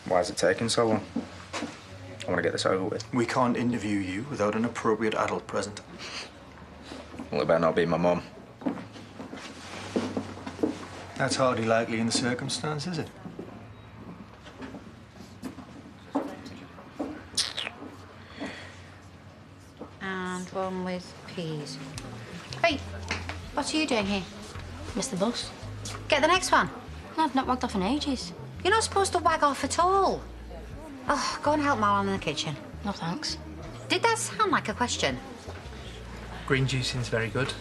Why is it taking so long? I want to get this over with. We can't interview you without an appropriate adult present. Well, it better not be my mum. That's hardly likely in the circumstance, is it? And one with peas. Hey, what are you doing here? Missed the bus. Get the next one. No, I've not wagged off in ages. You're not supposed to wag off at all. Oh, go and help Marlon in the kitchen. No, thanks. Did that sound like a question? Green juicing's very good.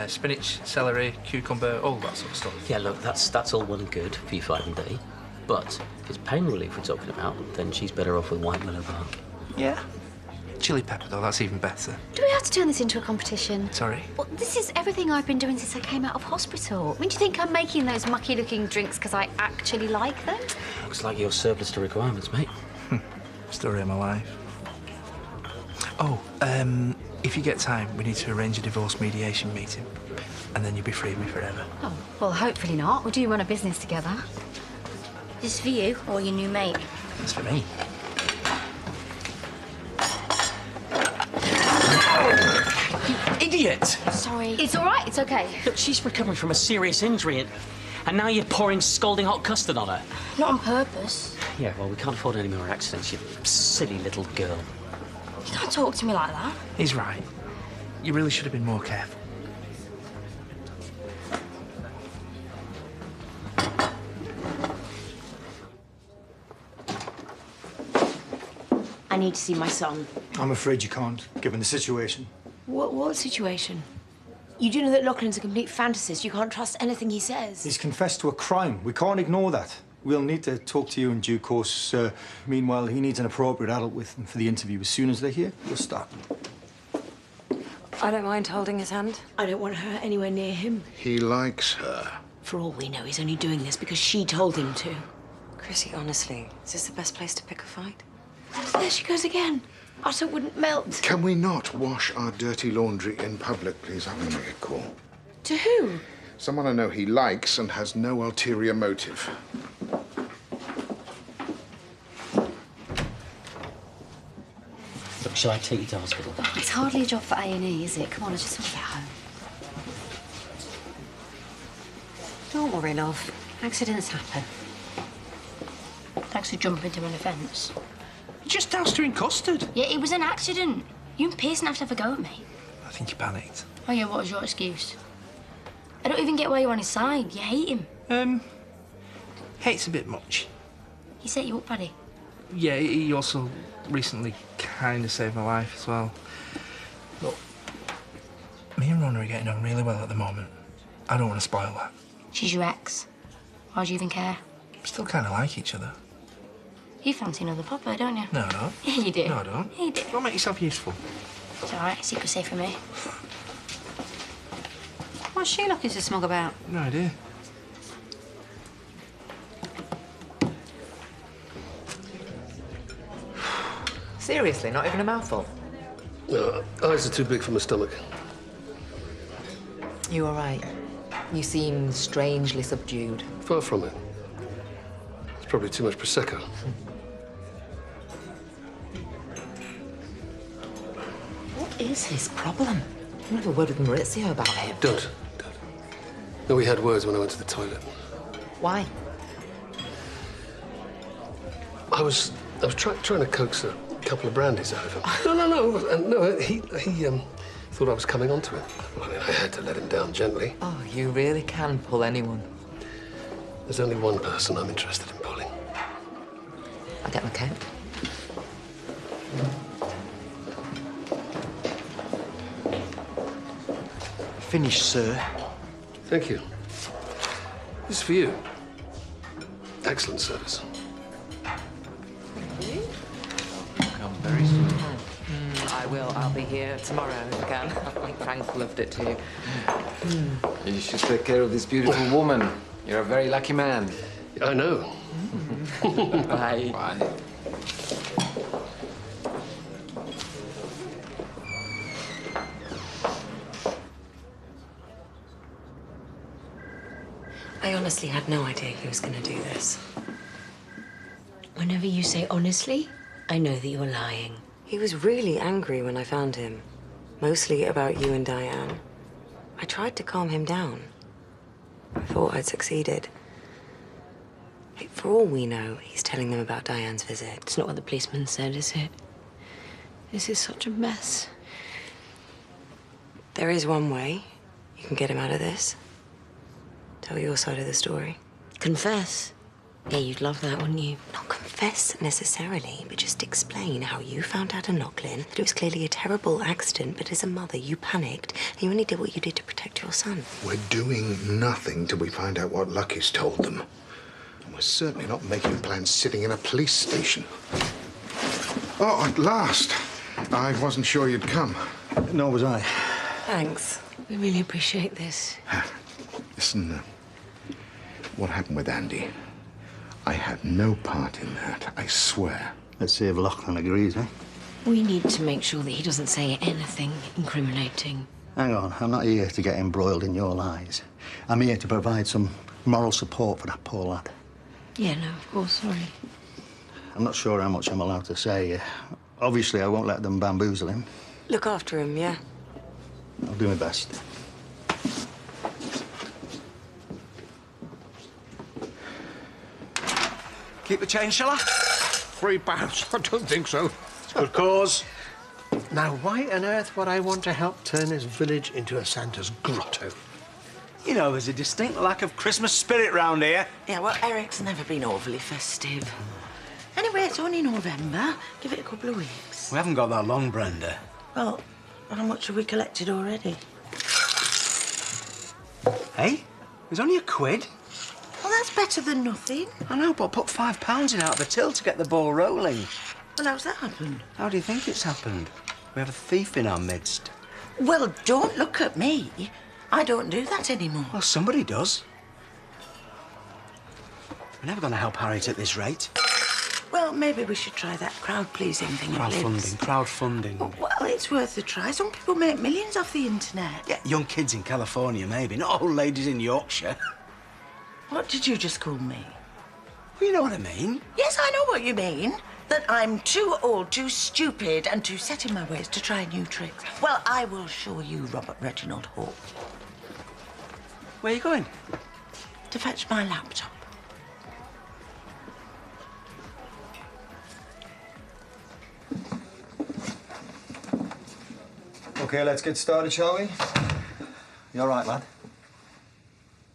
Spinach, celery, cucumber, all that sort of stuff. Yeah, look, that's all well and good for your vitamin D. But if it's pain relief we're talking about, then she's better off with white willow bark. Yeah. Chili pepper, though, that's even better. Do we have to turn this into a competition? Sorry? Well, this is everything I've been doing since I came out of hospital. I mean, do you think I'm making those mucky-looking drinks because I actually like them? Looks like you're surplus to requirements, mate. Story of my life. Oh, if you get time, we need to arrange a divorce mediation meeting. And then you'll be free of me forever. Oh, well, hopefully not. We do run a business together. This for you or your new mate? It's for me. Idiot! Sorry. It's all right. It's okay. Look, she's recovering from a serious injury, and now you're pouring scalding hot custard on her. Not on purpose. Yeah, well, we can't afford any more accidents, you silly little girl. You can't talk to me like that. He's right. You really should have been more careful. I need to see my son. I'm afraid you can't, given the situation. What situation? You do know that Lachlan's a complete fantasist. You can't trust anything he says. He's confessed to a crime. We can't ignore that. We'll need to talk to you in due course. Meanwhile, he needs an appropriate adult with him for the interview. As soon as they're here, we'll start. I don't mind holding his hand. I don't want her anywhere near him. He likes her. For all we know, he's only doing this because she told him to. Chrissy, honestly, is this the best place to pick a fight? There she goes again. Utter wouldn't melt. Can we not wash our dirty laundry in public, please? I'm going to make a call. To who? Someone I know he likes and has no ulterior motive. Look, shall I take you to hospital? It's hardly a job for A&E, is it? Come on, I just want to get home. Don't worry, love. Accidents happen. Thanks for jumping to an offence. You just doused her in custard. Yeah, it was an accident. You and Pearson have to have a go at me. I think you panicked. Oh, yeah, what was your excuse? I don't even get why you're on his side. You hate him. Hate's a bit much. He set you up, Paddy. Yeah, he also recently kind of saved my life as well. Look, me and Rona are getting on really well at the moment. I don't want to spoil that. She's your ex. Why do you even care? We still kind of like each other. You fancy another popper, don't you? No, I don't. Yeah, you do. No, I don't. Yeah, you do. Don't make yourself useful. It's all right. Secret safe for me. What's she looking so smug about? No idea. Seriously, not even a mouthful? No, eyes are too big for my stomach. You all right? You seem strangely subdued. Far from it. It's probably too much Prosecco. What is his problem? You have a word with Maurizio about him. Don't. No, we had words when I went to the toilet. Why? I was trying to coax a couple of brandies out of him. No, he thought I was coming onto it. Well, I had to let him down gently. Oh, you really can pull anyone. There's only one person I'm interested in pulling. I'll get my coat. Finished, sir. Thank you. This is for you. Excellent service. Come very soon. I will. I'll be here tomorrow if I can. I think Frank loved it too. You should take care of this beautiful woman. You're a very lucky man. I know. Bye. Bye. I honestly had no idea he was going to do this. Whenever you say honestly, I know that you're lying. He was really angry when I found him. Mostly about you and Diane. I tried to calm him down. I thought I'd succeeded. Hey, for all we know, he's telling them about Diane's visit. It's not what the policeman said, is it? This is such a mess. There is one way you can get him out of this. Tell your side of the story. Confess. Yeah, you'd love that, wouldn't you? Not confess necessarily, but just explain how you found out in Lachlan that it was clearly a terrible accident, but as a mother, you panicked and you only did what you did to protect your son. We're doing nothing till we find out what Lucky's told them. And we're certainly not making plans sitting in a police station. Oh, at last. I wasn't sure you'd come. Nor was I. Thanks. We really appreciate this. Listen, what happened with Andy? I had no part in that, I swear. Let's see if Lachlan agrees, eh? We need to make sure that he doesn't say anything incriminating. Hang on, I'm not here to get embroiled in your lies. I'm here to provide some moral support for that poor lad. Yeah, no, of course, sorry. I'm not sure how much I'm allowed to say. Obviously, I won't let them bamboozle him. Look after him, yeah? I'll do my best. Keep the change, shall I? £3? I don't think so. It's a good cause. Now, why on earth would I want to help turn this village into a Santa's grotto? You know, there's a distinct lack of Christmas spirit round here. Yeah, well, Eric's never been overly festive. Anyway, it's only November. Give it a couple of weeks. We haven't got that long, Brenda. Well, how much have we collected already? Hey, there's only £1. Well, that's better than nothing. I know, but put £5 in out of the till to get the ball rolling. Well, how's that happened? How do you think it's happened? We have a thief in our midst. Well, don't look at me. I don't do that anymore. Well, somebody does. We're never going to help Harriet at this rate. Well, maybe we should try that crowd-pleasing thing of Liv's. Crowdfunding. Well, it's worth a try. Some people make millions off the internet. Yeah, young kids in California, maybe. Not old ladies in Yorkshire. What did you just call me? Well, you know what I mean. Yes, I know what you mean. That I'm too old, too stupid, and too set in my ways to try new tricks. Well, I will show you, Robert Reginald Hall. Where are you going? To fetch my laptop. OK, let's get started, shall we? You all right, lad?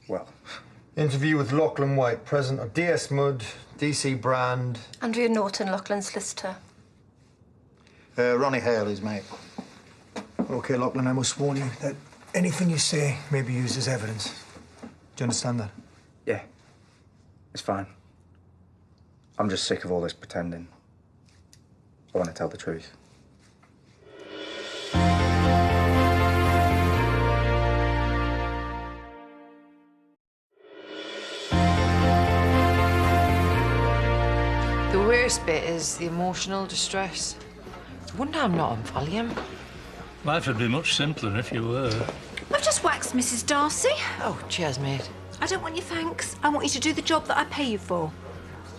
Well. Interview with Lachlan White, president of DS Mud, DC Brand. Andrea Norton, Lachlan's solicitor. Ronnie Hale, his mate. OK, Lachlan, I must warn you that anything you say may be used as evidence. Do you understand that? Yeah. It's fine. I'm just sick of all this pretending. I want to tell the truth. The worst bit is the emotional distress. I wonder I'm not on Valium. Life would be much simpler if you were. I've just waxed Mrs. Darcy. Oh, cheers, mate. I don't want your thanks. I want you to do the job that I pay you for.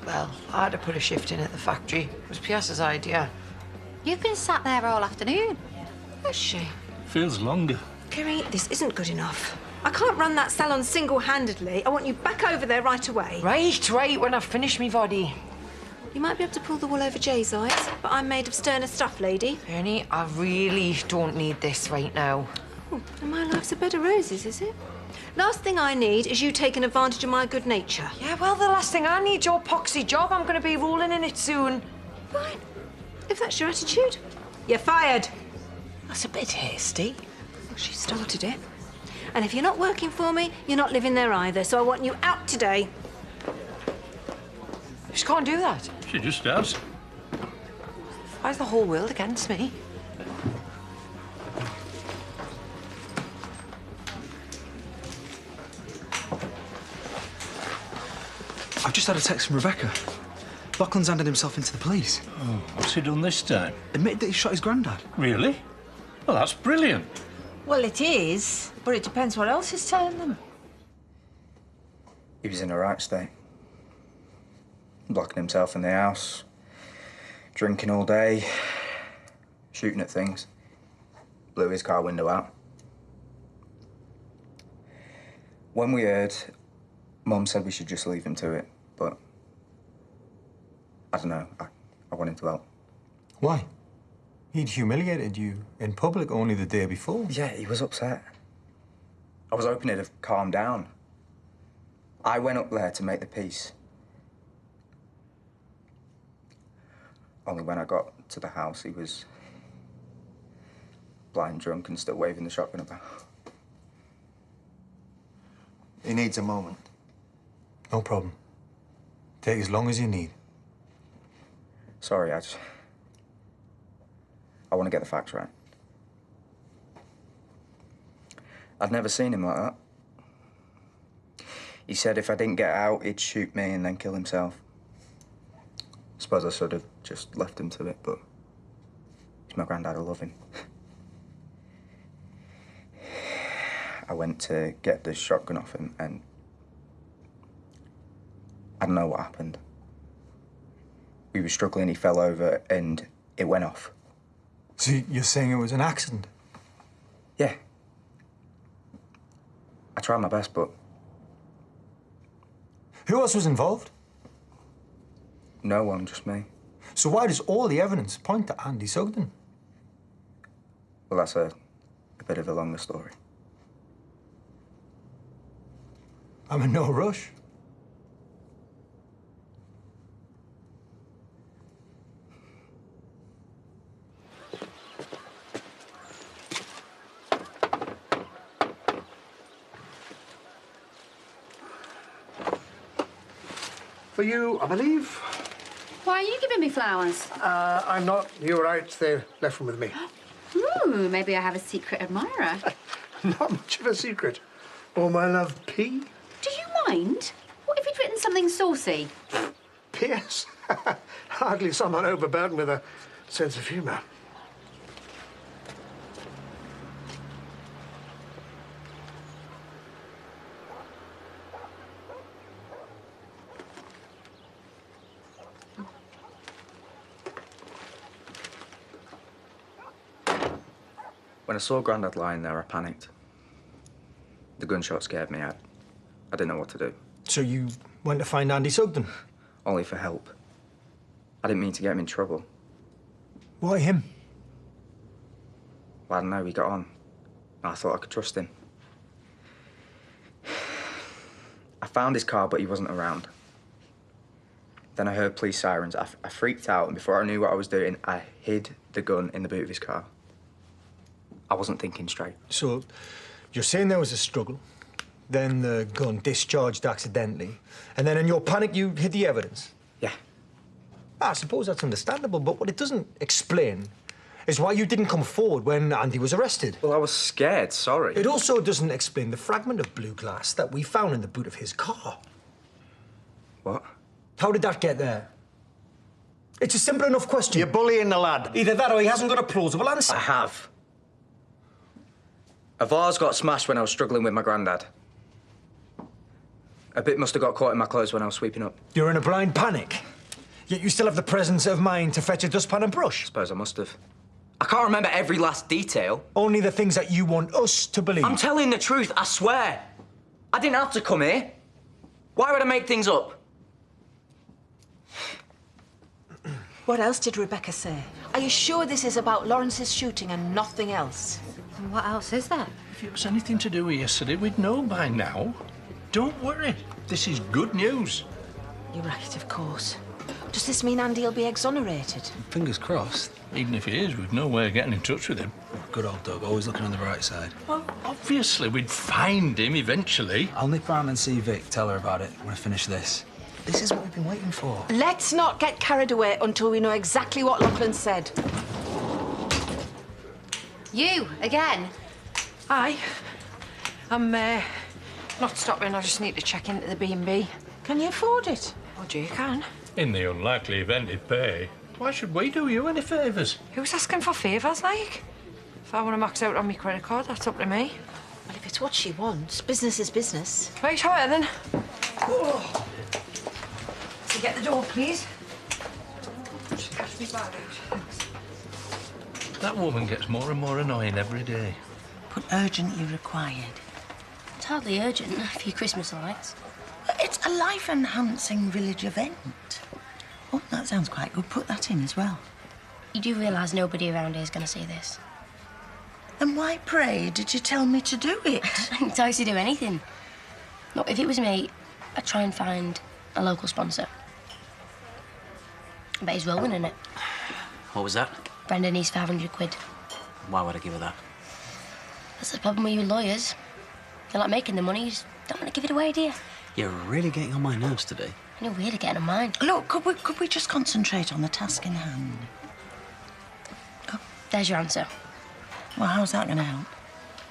Well, I had to put a shift in at the factory. It was Piazza's idea. You've been sat there all afternoon. Has she? Feels longer. Kerry, this isn't good enough. I can't run that salon single-handedly. I want you back over there right away. Right, when I've finished me body. You might be able to pull the wool over Jay's eyes, but I'm made of sterner stuff, lady. Ernie, I really don't need this right now. Oh, and my life's a bed of roses, is it? Last thing I need is you taking advantage of my good nature. Yeah, well, the last thing I need your poxy job. I'm going to be rolling in it soon. Fine. If that's your attitude, you're fired. That's a bit hasty. Well, she started it. And if you're not working for me, you're not living there either, so I want you out today. She can't do that. She just does. Why's the whole world against me? I've just had a text from Rebecca. Lachlan's handed himself into the police. Oh, what's he done this time? Admitted that he shot his granddad. Really? Well, that's brilliant. Well, it is, but it depends what else he's telling them. He was in a right state. locking himself in the house, drinking all day, shooting at things. Blew his car window out. When we heard, Mum said we should just leave him to it, but I don't know, I wanted to help. Why? He'd humiliated you in public only the day before. Yeah, he was upset. I was hoping he'd have calmed down. I went up there to make the peace. Only when I got to the house, he was blind drunk and still waving the shotgun about. He needs a moment. No problem. Take as long as you need. Sorry, I want to get the facts right. I'd never seen him like that. He said if I didn't get out, he'd shoot me and then kill himself. Suppose I should have just left him to it, but he's my granddad, I love him. I went to get the shotgun off him and I don't know what happened. We were struggling, he fell over and it went off. So you're saying it was an accident? Yeah. I tried my best, but... Who else was involved? No one, just me. So why does all the evidence point to Andy Sugden? Well, that's a bit of a longer story. I'm in no rush. For you, I believe. Why are you giving me flowers? I'm not. You're right. They left them with me. Ooh, maybe I have a secret admirer. Not much of a secret. Oh, my love, P. Do you mind? What if he'd written something saucy? P.S. Hardly someone overburdened with a sense of humour. When I saw Grandad lying there, I panicked. The gunshot scared me. I didn't know what to do. So you went to find Andy Sugden? Only for help. I didn't mean to get him in trouble. Why him? Well, I don't know, we got on. I thought I could trust him. I found his car, but he wasn't around. Then I heard police sirens. I freaked out, and before I knew what I was doing, I hid the gun in the boot of his car. I wasn't thinking straight. So you're saying there was a struggle, then the gun discharged accidentally, and then in your panic you hid the evidence? Yeah. I suppose that's understandable, but what it doesn't explain is why you didn't come forward when Andy was arrested. Well, I was scared, sorry. It also doesn't explain the fragment of blue glass that we found in the boot of his car. What? How did that get there? It's a simple enough question. You're bullying the lad. Either that or he hasn't got a plausible answer. I have. A vase got smashed when I was struggling with my granddad. A bit must have got caught in my clothes when I was sweeping up. You're in a blind panic, yet you still have the presence of mind to fetch a dustpan and brush. Suppose I must have. I can't remember every last detail. Only the things that you want us to believe. I'm telling the truth, I swear. I didn't have to come here. Why would I make things up? What else did Rebecca say? Are you sure this is about Lawrence's shooting and nothing else? And what else is there? If it was anything to do with yesterday, we'd know by now. Don't worry. This is good news. You're right, of course. Does this mean Andy will be exonerated? Fingers crossed. Even if he is, we've no way of getting in touch with him. Good old Doug, always looking on the bright side. Well, obviously, we'd find him eventually. I'll nip round and see Vic, tell her about it when I finish this. This is what we've been waiting for. Let's not get carried away until we know exactly what Lachlan said. You, again? Aye. I'm not stopping. I just need to check into the B&B. Can you afford it? Oh, dear, you can. In the unlikely event he'd pay, why should we do you any favours? Who's asking for favours, like? If I want to max out on my credit card, that's up to me. Well, if it's what she wants, business is business. Right, all right, then. Oh. to get the door, please. Catch me back. That woman gets more and more annoying every day. Put urgently required. It's hardly urgent, a few Christmas lights. It's a life-enhancing village event. Oh, that sounds quite good. Put that in as well. You do realise nobody around here is going to see this? And why, pray, did you tell me to do it? I didn't tell you to do anything. Look, if it was me, I'd try and find a local sponsor. I bet he's rolling in it. What was that? Brenda needs 500 quid. Why would I give her that? That's the problem with you lawyers. You like making the money, you just don't want to give it away, do you? You're really getting on my nerves today. You're really getting on mine. Look, could we just concentrate on the task in hand? There's your answer. Well, how's that going to help?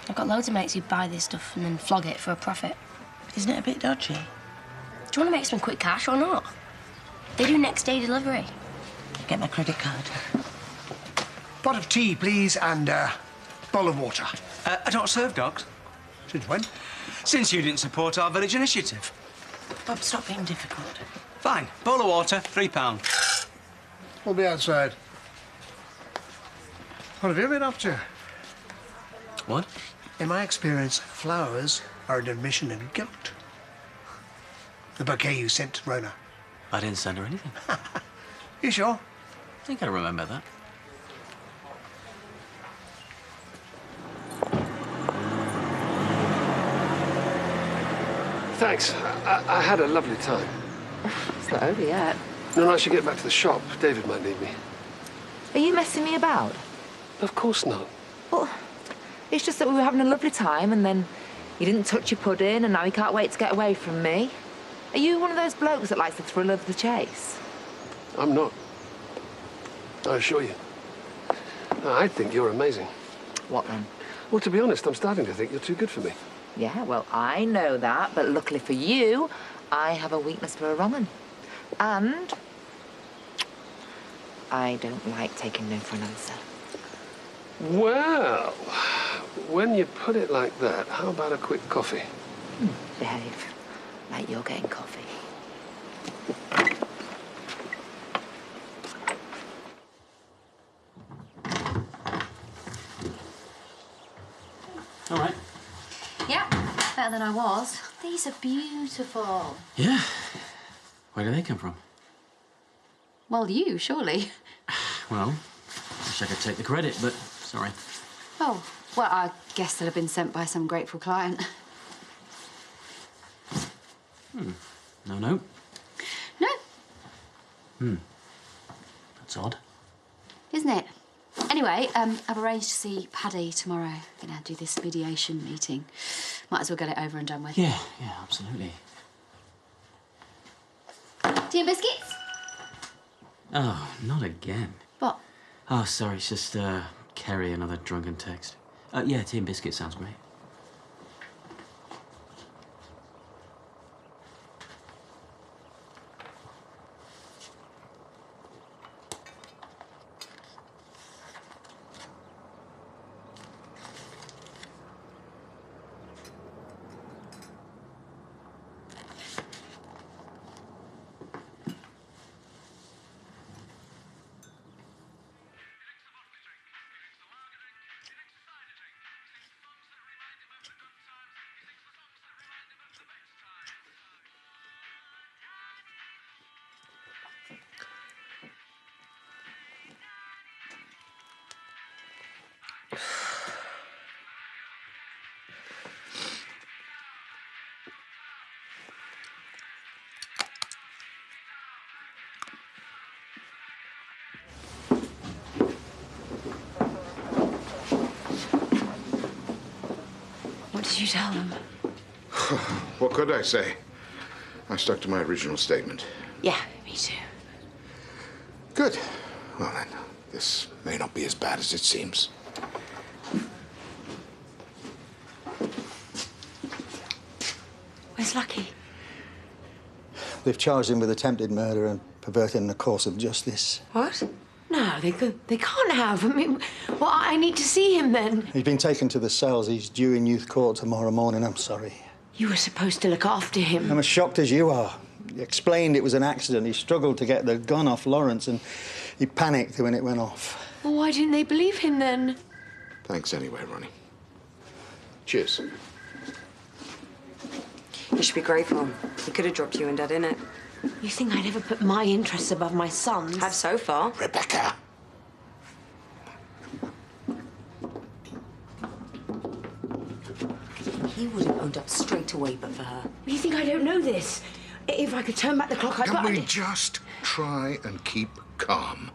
I've got loads of mates who buy this stuff and then flog it for a profit. Isn't it a bit dodgy? Do you want to make some quick cash or not? They do next day delivery. Get my credit card. Pot of tea, please, and bowl of water. I don't serve dogs. Since when? Since you didn't support our village initiative. Bob, stop being difficult. Fine. Bowl of water, £3. We'll be outside. What have you been up to? What? In my experience, flowers are an admission in guilt. The bouquet you sent to Rona. I didn't send her anything. You sure? I think I remember that. Thanks. I had a lovely time. It's not over yet. No, I should get back to the shop. David might need me. Are you messing me about? Of course not. Well, it's just that we were having a lovely time and then you didn't touch your pudding and now you can't wait to get away from me. Are you one of those blokes that likes the thrill of the chase? I'm not. I assure you. I think you're amazing. What then? Well, to be honest, I'm starting to think you're too good for me. Yeah, well, I know that, but luckily for you, I have a weakness for a wrong one. And I don't like taking no for an answer. Well, when you put it like that, how about a quick coffee? Behave. Like you're getting coffee. All right. Yeah, better than I was. These are beautiful. Yeah. Where do they come from? Well, you, surely. Well, wish I could take the credit, but sorry. Oh, well, I guess they'll have been sent by some grateful client. No note? No. That's odd. Isn't it? Anyway, I've arranged to see Paddy tomorrow. Gonna do this mediation meeting. Might as well get it over and done with. Yeah, absolutely. Tea and biscuits? Oh, not again. What? Oh, sorry, it's just, Kerry, another drunken text. Yeah, tea and biscuits sounds great. What did you tell them? What could I say? I stuck to my original statement. Yeah, me too. Good. Well, then, this may not be as bad as it seems. Where's Lucky? They've charged him with attempted murder and perverting the course of justice. What? No, they can't have. I mean, well, I need to see him then. He's been taken to the cells. He's due in youth court tomorrow morning. I'm sorry. You were supposed to look after him. I'm as shocked as you are. He explained it was an accident. He struggled to get the gun off Lawrence and he panicked when it went off. Well, why didn't they believe him then? Thanks anyway, Ronnie. Cheers. You should be grateful. He could have dropped you and Dad in it. You think I'd ever put my interests above my son's? Have so far. Rebecca! He would have owned up straight away but for her. You think I don't know this? If I could turn back the clock, I'd... Can we just try and keep calm?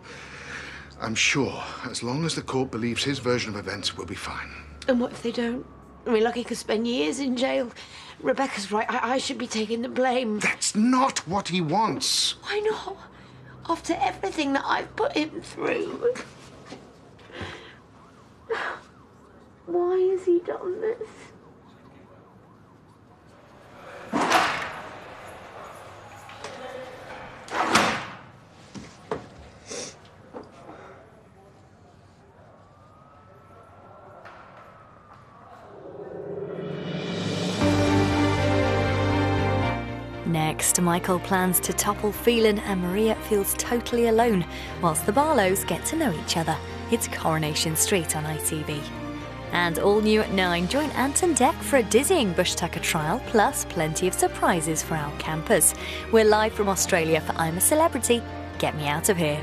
I'm sure, as long as the court believes his version of events, we'll be fine. And what if they don't? I mean, Lucky could spend years in jail. Rebecca's right. I should be taking the blame. That's not what he wants. Why not? After everything that I've put him through. Why has he done this? Next, Michael plans to topple Phelan and Maria feels totally alone, whilst the Barlows get to know each other. It's Coronation Street on ITV. And all new at 9, join Ant and Dec for a dizzying Bush Tucker trial, plus plenty of surprises for our campers. We're live from Australia for I'm a Celebrity. Get me out of here.